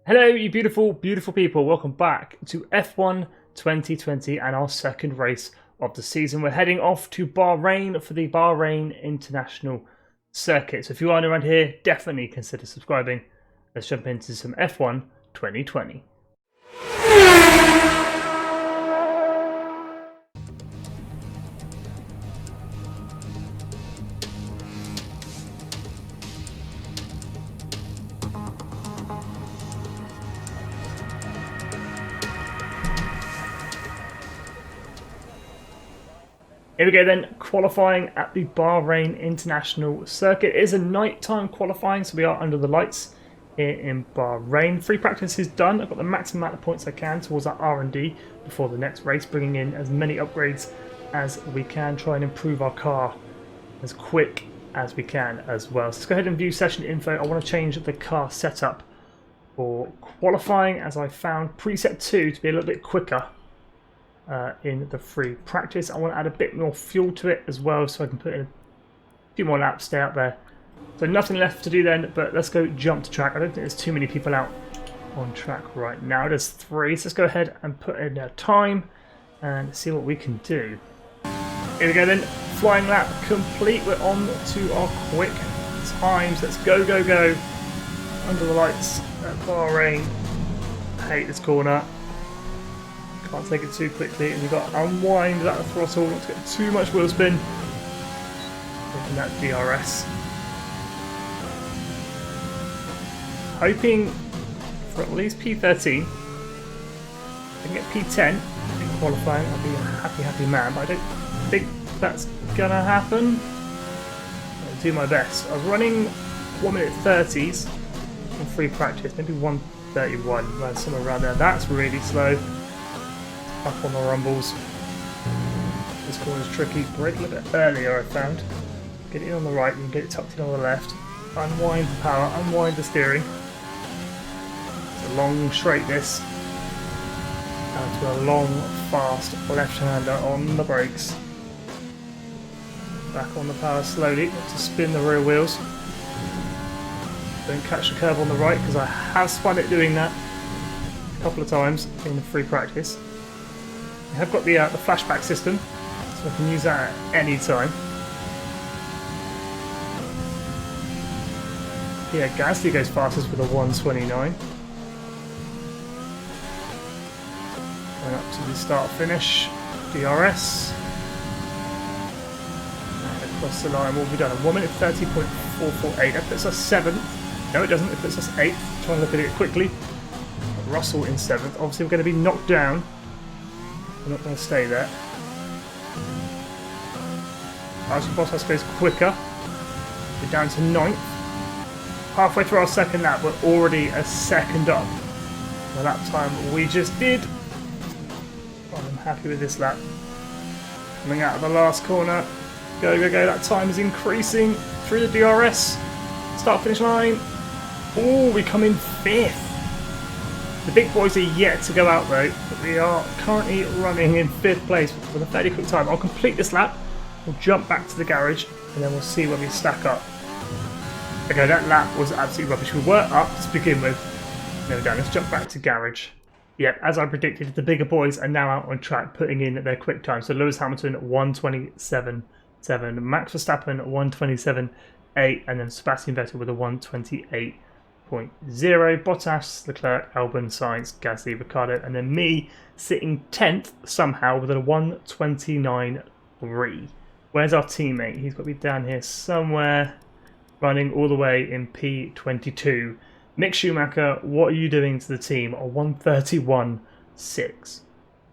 Hello, you beautiful, beautiful people. Welcome back to F1 2020 and our second race of the season. We're heading off to Bahrain for the Bahrain International Circuit. So if you are new around here, definitely consider subscribing. Let's jump into some F1 2020. Here we go then, qualifying at the Bahrain International Circuit. It is a nighttime qualifying, so we are under the lights here in Bahrain. Free practice is done. I've got the maximum amount of points I can towards that R&D before the next race, bringing in as many upgrades as we can, try and improve our car as quick as we can as well. So let's go ahead and view session info. I want to change the car setup for qualifying, as I found preset 2 to be a little bit quicker in the free practice. I want to add a bit more fuel to it as well, so I can put in a few more laps, stay out there. So nothing left to do then, but let's go jump to track. I don't think there's too many people out on track right now. There's 3, so let's go ahead and put in a time and see what we can do. Here we go then, flying lap complete. We're on to our quick times. Let's go, go, go. Under the lights at Bahrain. I hate this corner. Can't take it too quickly, and you've got to unwind that throttle, not to get too much wheel spin. Taking that DRS. Hoping for at least P13. If I can get P10 in qualifying, I'll be a happy, happy man, but I don't think that's gonna happen. I'll do my best. I was running 1 minute 30s in free practice, maybe 1:31, somewhere around there. That's really slow. Up on the rumbles. This corner's tricky. Brake a little bit earlier, I found. Get it in on the right, you can get it tucked in on the left. Unwind the power, unwind the steering. It's a long straight this. And to a long, fast left-hander on the brakes. Back on the power slowly, not to spin the rear wheels. Don't catch the curve on the right, because I have spun it doing that a couple of times in the free practice. I have got the flashback system, so I can use that at any time. Yeah, Gasly goes fastest with a 1:29. Going up to the start-finish, DRS. And across the line, what have we done? A 1 minute 30.448. That puts us 7th. No, it doesn't. It puts us 8th. Trying to look at it quickly. Russell in 7th. Obviously, we're going to be knocked down. We're not going to stay there. Bottas goes quicker. We're down to 9th. Halfway through our second lap, we're already a second up. The lap time we just did. I'm happy with this lap. Coming out of the last corner. Go, go, go. That time is increasing through the DRS. Start finish line. Oh, we come in 5th. The big boys are yet to go out though, but we are currently running in 5th place with a fairly quick time. I'll complete this lap, we'll jump back to the garage, and then we'll see where we stack up. Okay, that lap was absolutely rubbish. We were up to begin with. There we go, let's jump back to garage. Yep, as I predicted, the bigger boys are now out on track, putting in their quick time. So Lewis Hamilton 1:27.7, Max Verstappen 1:27.8, and then Sebastian Vettel with a 1:28.0, Bottas, Leclerc, Albon, Sainz, Gasly, Ricciardo, and then me sitting 10th somehow with a 1:29.3. Where's our teammate? He's got to be down here somewhere, running all the way in P22. Mick Schumacher, what are you doing to the team? A 1:31.6.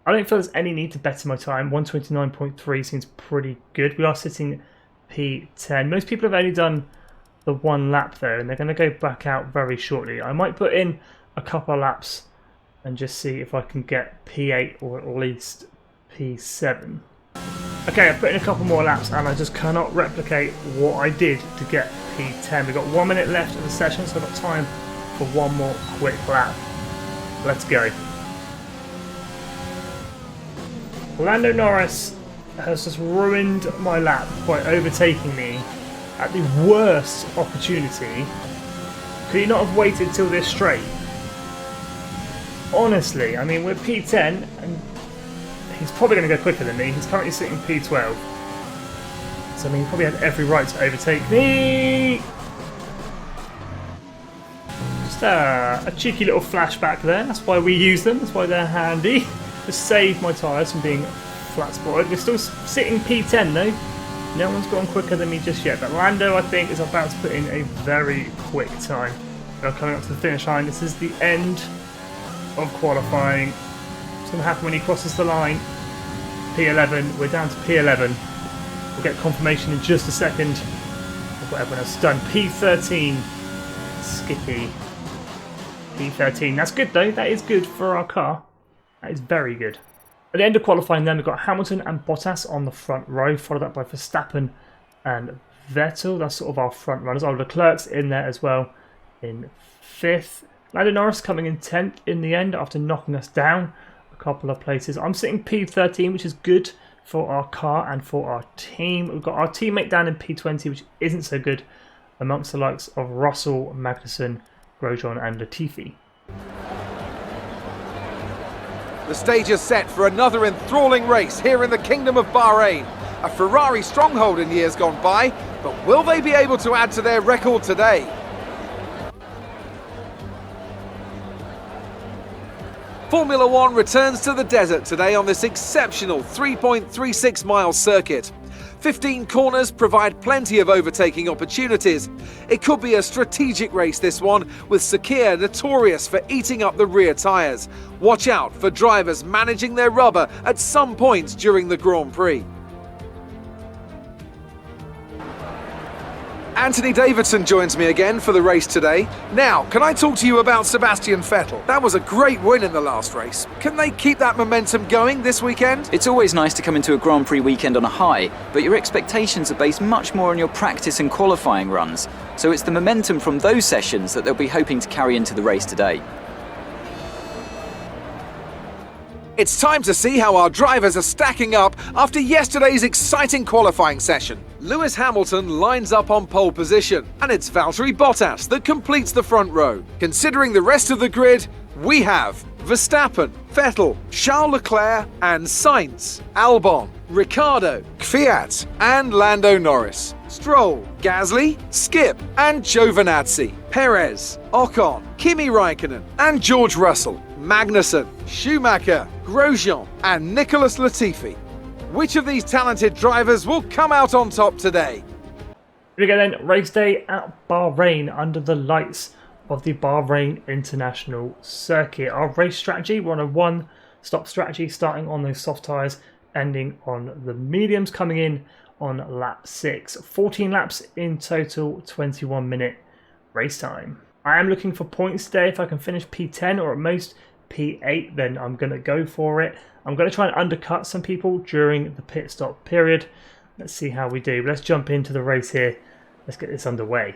I don't feel there's any need to better my time. 1:29.3 seems pretty good. We are sitting P10. Most people have only done the 1 lap though, and they're going to go back out very shortly. I might put in a couple of laps and just see if I can get P8 or at least P7. Okay, I've put in a couple more laps and I just cannot replicate what I did to get P10. We've got 1 minute left of the session, so I've got time for one more quick lap. Let's go. Lando Norris has just ruined my lap by overtaking me at the worst opportunity. Could he not have waited till this straight? honestly, I mean, we're P10, and he's probably going to go quicker than me. He's currently sitting P12. So, I mean, he probably had every right to overtake me. Just a cheeky little flashback there. That's why we use them. That's why they're handy. To save my tyres from being flat spotted. We're still sitting P10 though. No one's gone quicker than me just yet. But Lando, I think, is about to put in a very quick time. We're coming up to the finish line. This is the end of qualifying. What's going to happen when he crosses the line? P11. We're down to P11. We'll get confirmation in just a second of what everyone else has done. P13. Skippy. P13. That's good though. That is good for our car. That is very good. At the end of qualifying then, we've got Hamilton and Bottas on the front row, followed up by Verstappen and Vettel. That's sort of our front runners. Oh, Leclerc's in there as well in 5th. Lando Norris coming in 10th in the end after knocking us down a couple of places. I'm sitting P13, which is good for our car and for our team. We've got our teammate down in P20, which isn't so good amongst the likes of Russell, Magnussen, Grosjean and Latifi. The stage is set for another enthralling race here in the Kingdom of Bahrain. A Ferrari stronghold in years gone by, but will they be able to add to their record today? Formula One returns to the desert today on this exceptional 3.36 mile circuit. 15 corners provide plenty of overtaking opportunities. It could be a strategic race, this one, with Sakir notorious for eating up the rear tyres. Watch out for drivers managing their rubber at some points during the Grand Prix. Anthony Davidson joins me again for the race today. Now, can I talk to you about Sebastian Vettel? That was a great win in the last race. Can they keep that momentum going this weekend? It's always nice to come into a Grand Prix weekend on a high, but your expectations are based much more on your practice and qualifying runs. So it's the momentum from those sessions that they'll be hoping to carry into the race today. It's time to see how our drivers are stacking up after yesterday's exciting qualifying session. Lewis Hamilton lines up on pole position, and it's Valtteri Bottas that completes the front row. Considering the rest of the grid, we have Verstappen, Vettel, Charles Leclerc and Sainz, Albon, Ricciardo, Kvyat and Lando Norris, Stroll, Gasly, Skip and Giovinazzi, Perez, Ocon, Kimi Raikkonen and George Russell, Magnussen, Schumacher, Grosjean and Nicholas Latifi. Which of these talented drivers will come out on top today? Here we go then, race day at Bahrain under the lights of the Bahrain International Circuit. Our race strategy, we're on a one-stop strategy, starting on those soft tyres, ending on the mediums, coming in on lap 6. 14 laps in total, 21-minute race time. I am looking for points today. If I can finish P10 or at most P8, then I'm going to go for it. I'm going to try and undercut some people during the pit stop period. Let's see how we do. Let's jump into the race here. Let's get this underway.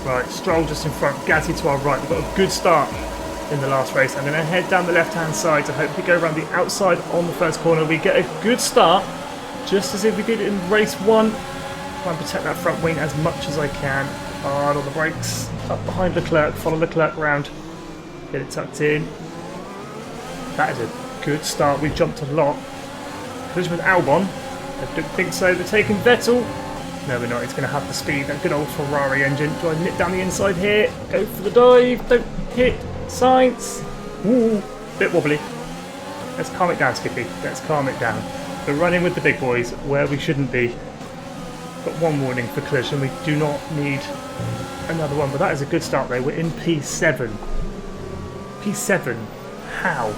Right, Stroll just in front, Gasly to our right. We've got a good start in the last race. I'm going to head down the left-hand side to hopefully go around the outside on the first corner. We get a good start, just as if we did in race 1. Try and protect that front wing as much as I can. Hard on the brakes, up behind Leclerc, follow Leclerc round. Get it tucked in. That is a good start. We've jumped a lot. Collision with Albon. I don't think so. They're taking Vettel. No, we're not. It's going to have the speed. That good old Ferrari engine. Do I nip down the inside here? Go for the dive. Don't hit Sainz. Ooh, bit wobbly. Let's calm it down, Skippy. Let's calm it down. We're running with the big boys where we shouldn't be. Got one warning for collision. We do not need another one. But that is a good start though. We're in P7. P7. How?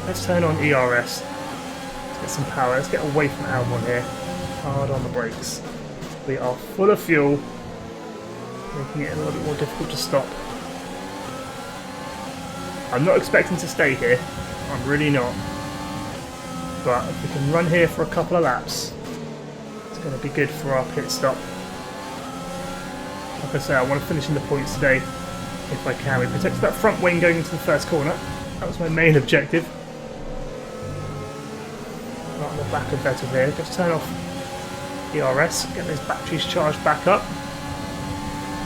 Let's turn on ERS. Let's get some power. Let's get away from Albon here. Hard on the brakes. We are full of fuel, making it a little bit more difficult to stop. I'm not expecting to stay here. I'm really not. But if we can run here for a couple of laps, it's going to be good for our pit stop. Like I say, I want to finish in the points today if I can. We protected that front wing going into the first corner. That was my main objective. Right on the back of Vettel here. Just turn off ERS, get those batteries charged back up.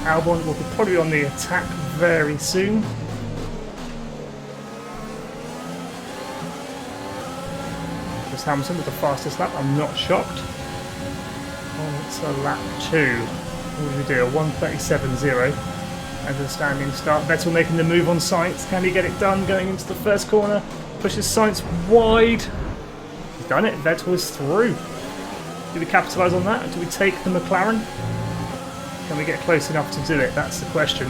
Albon will be probably on the attack very soon. Lewis Hamilton with the fastest lap. I'm not shocked. On to lap 2. What do we do? A 1:37.0. And a standing start. Vettel making the move on Sainz. Can he get it done going into the first corner? Pushes Sainz wide. He's done it. Vettel is through. Do we capitalise on that? Do we take the McLaren? Can we get close enough to do it? That's the question.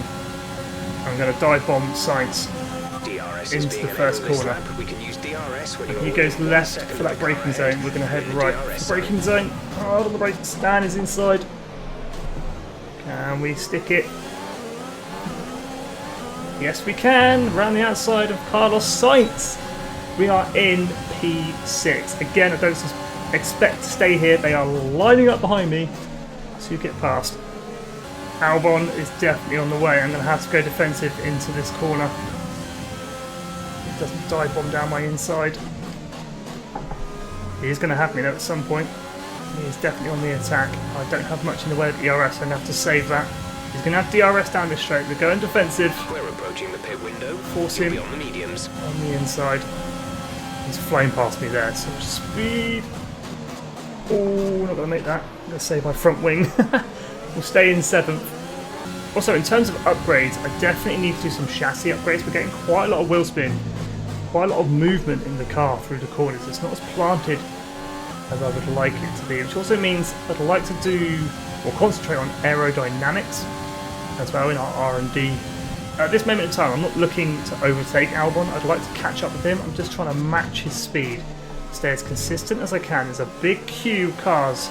I'm going to dive bomb Sainz into the first corner. He goes left for that braking zone. We're going to head right for the braking zone. Hard on the brake. Stan is inside. Can we stick it? Yes, we can. Round the outside of Carlos Sainz. We are in P6. Again, I don't expect to stay here. They are lining up behind me to get past. Albon is definitely on the way. I'm going to have to go defensive into this corner. He doesn't dive bomb down my inside. He is going to have me though at some point. He is definitely on the attack. I don't have much in the way of DRS. I'm going to have to save that. He's going to have DRS down this straight. We're going defensive. We're approaching the pit window. Force him on the mediums. on the inside. He's flying past me there. So much speed. Oh, not going to make that. I'm going to save my front wing. We'll stay in 7th. Also, in terms of upgrades, I definitely need to do some chassis upgrades. We're getting quite a lot of wheel spin, quite a lot of movement in the car through the corners. It's not as planted as I would like it to be, which also means I'd like to do or concentrate on aerodynamics as well in our R&D. At this moment in time, I'm not looking to overtake Albon. I'd like to catch up with him. I'm just trying to match his speed, stay as consistent as I can. There's a big queue of cars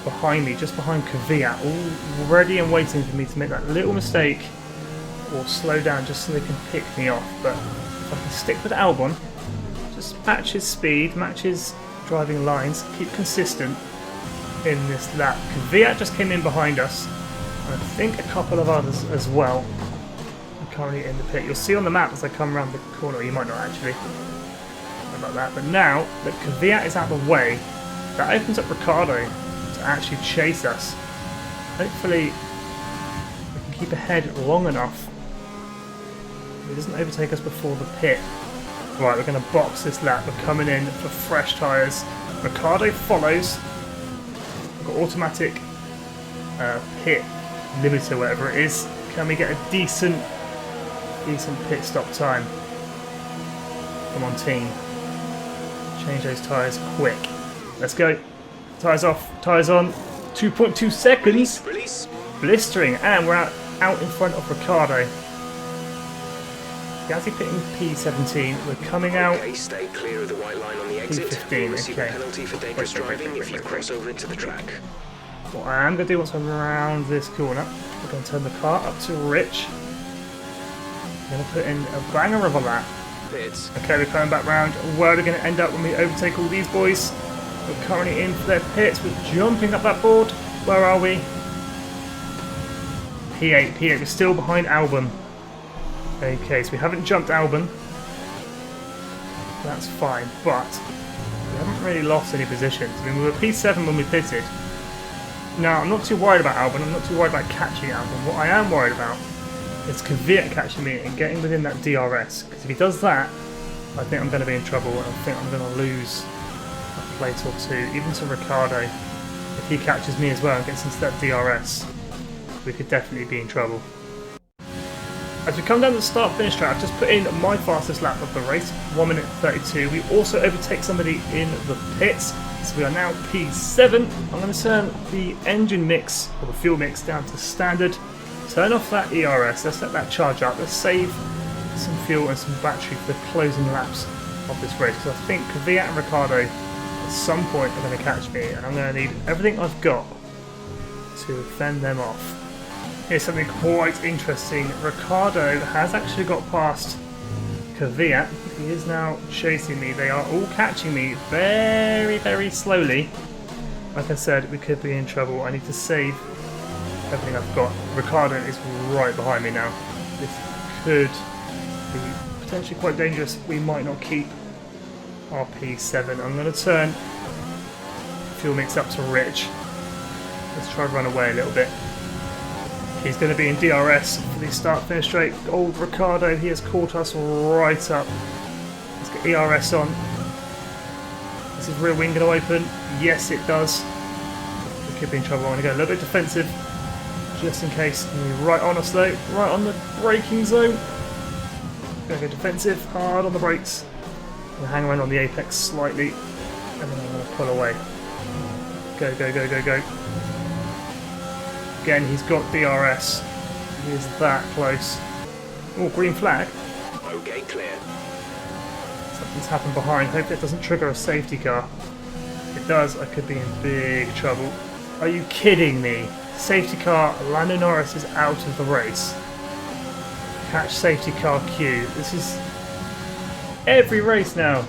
behind me, just behind Kvyat, all ready and waiting for me to make that little mistake or slow down just so they can pick me off. But if I can stick with Albon, just match his speed, match his driving lines, keep consistent in this lap. Kvyat just came in behind us, and I think a couple of others as well are currently in the pit. You'll see on the map as I come around the corner, you might not actually, sorry about that, but now that Kvyat is out of the way, that opens up Ricciardo actually chase us. Hopefully we can keep ahead long enough he doesn't overtake us before the pit. Right, we're going to box this lap. We're coming in for fresh tyres. Ricciardo follows. We've got automatic pit limiter, whatever it is. Can we get a decent pit stop time? Come on, team, change those tyres quick. Let's go. Tyres off, tyres on, 2.2 seconds, Release. Blistering, and we're out in front of Ricciardo. Gazzy pitting P17, we're coming out Okay, stay clear of the white line on the exit. P15, You'll receive okay. a penalty for dangerous driving if you cross over into the track. What I am going to do once I'm around this corner, we're going to turn the car up to Rich. We're going to put in a banger of a lap. Pits. Okay, we're coming back round. Where are we going to end up when we overtake all these boys? We're currently in for their pits. We're jumping up that board. Where are we? P8. We're still behind Albon. Okay, so we haven't jumped Albon. That's fine, but we haven't really lost any positions. I mean, we were P7 when we pitted. Now, I'm not too worried about Albon. I'm not too worried about catching Albon. What I am worried about is Kvyat catching me and getting within that DRS. Because if he does that, I think I'm going to be in trouble, and I think I'm going to lose a plate or two, even to Ricciardo. If he catches me as well and gets into that DRS, we could definitely be in trouble. As we come down the start-finish track, I've just put in my fastest lap of the race, 1 minute 32. We also overtake somebody in the pits, so we are now P7. I'm going to turn the engine mix, or the fuel mix, down to standard. Turn off that ERS, let's let that charge up. Let's save some fuel and some battery for the closing laps of this race, because I think Kvyat and Ricciardo at some point are going to catch me, and I'm going to need everything I've got to fend them off. Here's something quite interesting. Ricciardo has actually got past Kvyat. He is now chasing me. They are all catching me very, very slowly. Like I said, we could be in trouble. I need to save everything I've got. Ricciardo is right behind me now. This could be potentially quite dangerous. We might not keep our P7. I'm going to turn fuel mix up to rich. Let's try and run away a little bit. He's going to be in DRS for the start-finish straight. Old Ricciardo, he has caught us right up. Let's get ERS on. Is his rear wing going to open? Yes, it does. We could be in trouble. I want to go a little bit defensive, just in case. Right on us though, right on the braking zone. Going to go defensive, hard on the brakes. I'm going to hang around on the apex slightly, and then I'm going to pull away. Go, go, go, go, go. Again, he's got DRS. He is that close. Oh, green flag. Okay, clear. Something's happened behind. Hopefully it doesn't trigger a safety car. If it does, I could be in big trouble. Are you kidding me? Safety car, Lando Norris is out of the race. Catch safety car Q. This is every race now.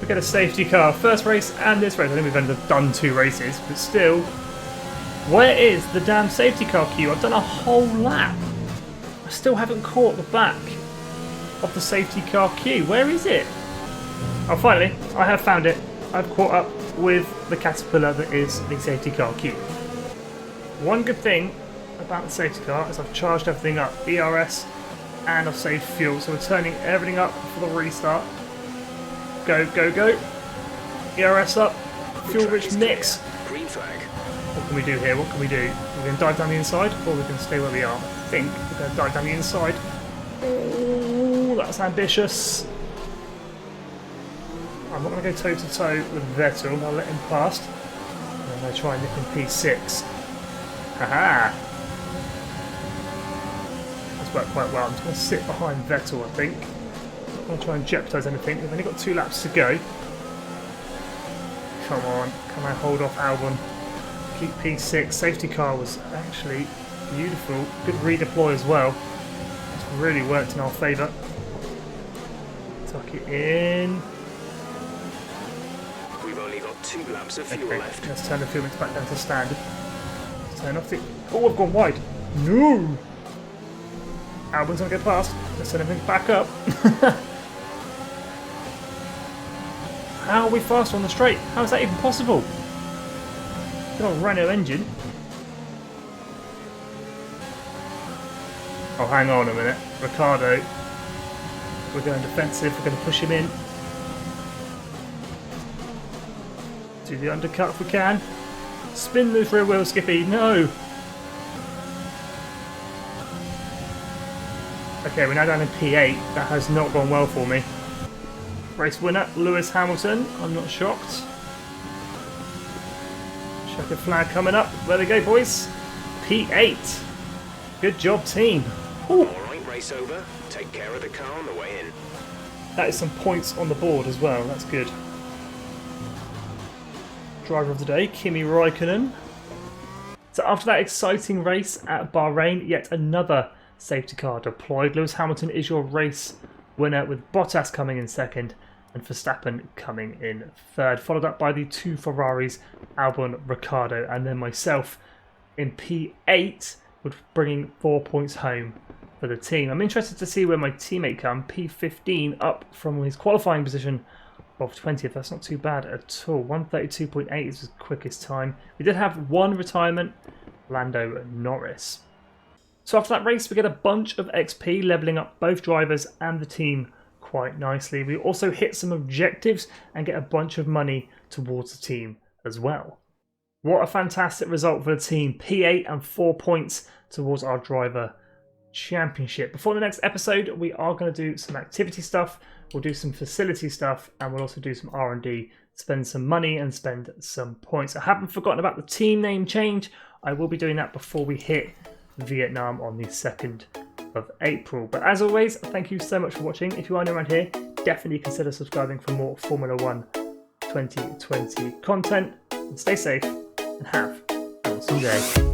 We get a safety car. First race and this race. I think we've only done 2 races, but still. Where is the damn safety car queue? I've done a whole lap. I still haven't caught the back of the safety car queue. Where is it? Oh, finally, I have found it. I've caught up with the caterpillar that is the safety car queue. One good thing about the safety car is I've charged everything up. ERS and I've saved fuel. So we're turning everything up for the restart. Go, go, go. ERS up. Fuel rich mix. Green flag. What can we do here? What can we do? We're going to dive down the inside, or we're going to stay where we are? I think we're going to dive down the inside. Oh, that's ambitious. I'm not going to go toe to toe with Vettel. I'll let him past. And I'm going to try and nip in P6. Haha! That's worked quite well. I'm just going to sit behind Vettel, I think. I'm not going to try and jeopardise anything. We've only got 2 laps to go. Come on, can I hold off Albon? Keep P6. Safety car was actually beautiful. Good redeploy as well. It's really worked in our favour. Tuck it in. We've only got 2 laps of fuel left. Let's turn the fuel mix back down to standard. Let's turn off the... Oh, I've gone wide. No! Albon's going to go past. Let's turn everything back up. How are we faster on the straight? How is that even possible? Good old Renault engine. Oh, hang on a minute. Ricardo. We're going defensive. We're going to push him in. Do the undercut if we can. Spin those rear wheels, Skippy. No! Okay, we're now down in P8. That has not gone well for me. Race winner, Lewis Hamilton. I'm not shocked. Checkered flag coming up. There we go, boys. P8. Good job, team. Ooh. Alright, race over. Take care of the car on the way in. That is some points on the board as well. That's good. Driver of the day, Kimi Räikkönen. So after that exciting race at Bahrain, yet another safety car deployed. Lewis Hamilton is your race winner, with Bottas coming in second and Verstappen coming in third, followed up by the 2 Ferraris, Albon, Ricciardo, and then myself in P8, with bringing 4 points home for the team. I'm interested to see where my teammate comes. P15, up from his qualifying position of 20th. That's not too bad at all. 132.8 is his quickest time. We did have 1 retirement, Lando Norris. So after that race, we get a bunch of XP, levelling up both drivers and the team quite nicely. We also hit some objectives and get a bunch of money towards the team as well. What a fantastic result for the team. P8 and 4 points towards our driver championship. Before the next episode, we are going to do some activity stuff. We'll do some facility stuff, and we'll also do some R&D, spend some money and spend some points. I haven't forgotten about the team name change. I will be doing that before we hit Vietnam on the 2nd of April. But as always, thank you so much for watching. If you are new around here, definitely consider subscribing for more Formula 1 2020 content. And stay safe and have an awesome day.